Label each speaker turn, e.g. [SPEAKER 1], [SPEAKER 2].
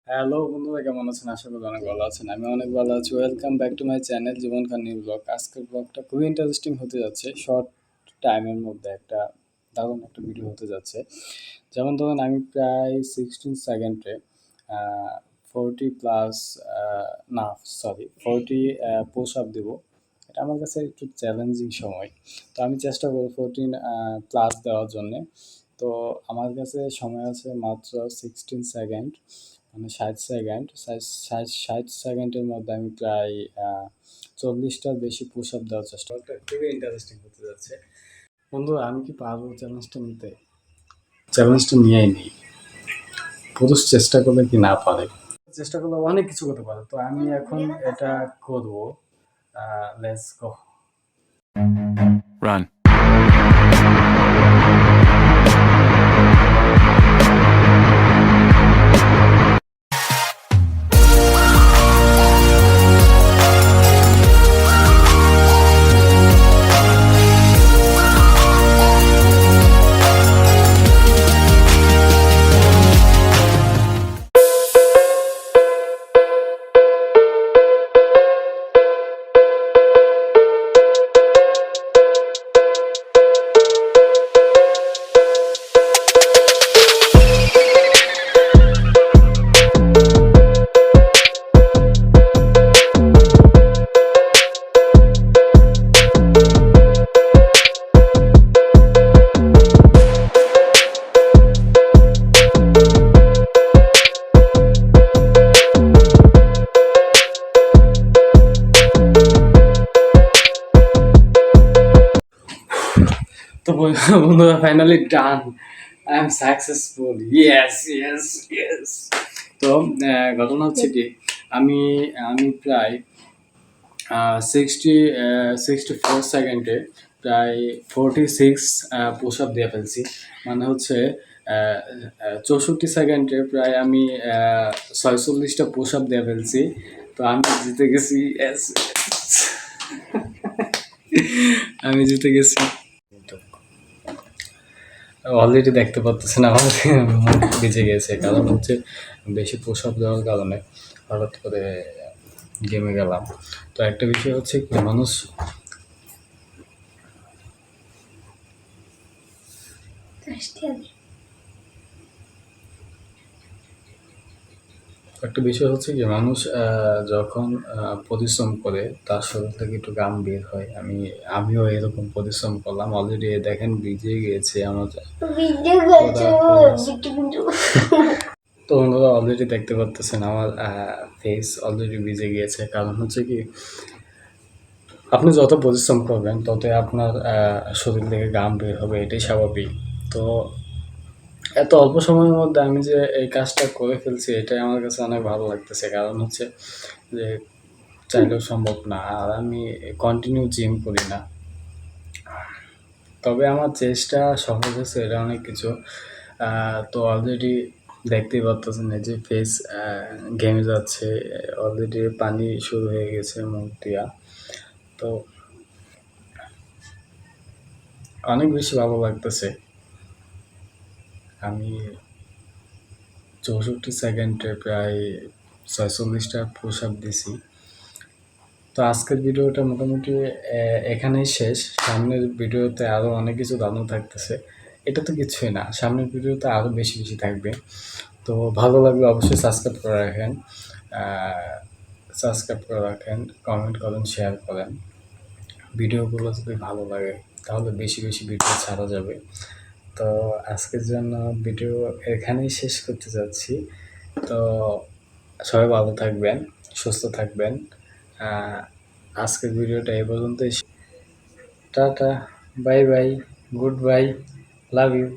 [SPEAKER 1] Hello বন্ধুরা, কেমন আছেন? আশা করি অনেক ভালো আছেন। আমি অনেক ভালো আছি। Welcome back to my channel Jibon Khan new blog. আজকের ব্লগটা খুবই ইন্টারেস্টিং হতে যাচ্ছে। শর্ট টাইমের মধ্যে একটা দারুণ একটা ভিডিও হতে যাচ্ছে। যেমন ধরুন, আমি প্রায় 16 সেকেন্ডে 40 প্লাস, না সরি 40 পুশ আপ দেবো। এটা আমার কাছে একটু চ্যালেঞ্জিং সময়। তো আমি চেষ্টা করব 14 প্লাস দেওয়ার জন্যে। তো আমার কাছে সময় আছে মাত্র 16 সেকেন্ড, মানে 60 সেকেন্ড। 60 সেকেন্ডের মধ্যে আমি প্রায় 40টার বেশি পুশ আপ দেওয়ার চেষ্টা করতে। খুবই ইন্টারেস্টিং হতে যাচ্ছে। বন্ধু, আমি কি পারবো চ্যালেঞ্জটা নিতে? চ্যালেঞ্জটা নিয়েই নিই। পুরুষ চেষ্টা করলে কি না পারে? চেষ্টা করলে অনেক কিছু করতে পারে। তো আমি এখন এটা করবো। Let's go.
[SPEAKER 2] Run.
[SPEAKER 1] তো বন্ধুরা, finally done. I am successful. Yes, yes, yes. তো ঘটনা হচ্ছে কি, আমি আমি প্রায় 64 সেকেন্ডে প্রায় 46 পুশ আপ দিয়ে ফেলছি। মানে হচ্ছে 64 সেকেন্ডে প্রায় আমি 46টা পুশ আপ দিয়ে ফেলছি। তো আমি জিতে গেছি। Yes! আমি জিতে গেছি। অলরেডি দেখতে পাচ্ছেন আমার মুখ ভিজে গেছে, কারণ হচ্ছে বেশি পুশ আপ দেওয়ার কারণে হঠাৎ করে গেমে গেলাম। তো একটা বিষয় হচ্ছে কি, মানুষ একটা বিষয় হচ্ছে কি, মানুষ যখন পরিশ্রম করে তার শরীর থেকে একটু ঘাম বের হয়। আমিও এরকম পরিশ্রম করলাম। অলরেডি দেখেন ভিজে গিয়েছে আমার। তো বন্ধুরা, অলরেডি দেখতে পাচ্ছেন আমার ফেস অলরেডি ভিজে গিয়েছে। কারণ হচ্ছে কি, আপনি যত পরিশ্রম করবেন ততই আপনার শরীর থেকে ঘাম বের হবে, এটাই স্বাভাবিক। তো এত অল্প সময়ের মধ্যে আমি যে এই কাজটা করে ফেলছি, এটাই আমার কাছে অনেক ভালো লাগতেছে। কারণ হচ্ছে যে চাইলেও সম্ভব না, আর আমি কন্টিনিউ জিম করি না। তবে আমার চেষ্টা সফল হয়েছে, এটা অনেক কিছু। তো অলরেডি দেখতেই পাচ্ছেন এই যে ফেস ঘেমে যাচ্ছে, অলরেডি পানি শুরু হয়ে গেছে মুখ দিয়া। তো অনেক বেশি ভালো লাগতেছে। আমি 64 সেকেন্ডে প্রায় 46টা পুশ আপ দিছি। তো আজকের ভিডিওটা মোটামুটি এখানেই শেষ। সামনের ভিডিওতে আরও অনেক কিছু দারুণ থাকতেছে। এটা তো কিছুই না, সামনের ভিডিওতে আরও বেশি বেশি থাকবে। তো ভালো লাগলে অবশ্যই সাবস্ক্রাইব করে রাখেন, কমেন্ট করেন, শেয়ার করেন। ভিডিওগুলো যদি ভালো লাগে তাহলে বেশি বেশি ভিডিও ছাড়া যাবে। তো আজকের জন্য ভিডিও এখানেই শেষ করতে যাচ্ছি। তো সবাই ভালো থাকবেন, সুস্থ থাকবেন। আজকের ভিডিওটা এ পর্যন্তই। টাটা, bye bye, goodbye, love you.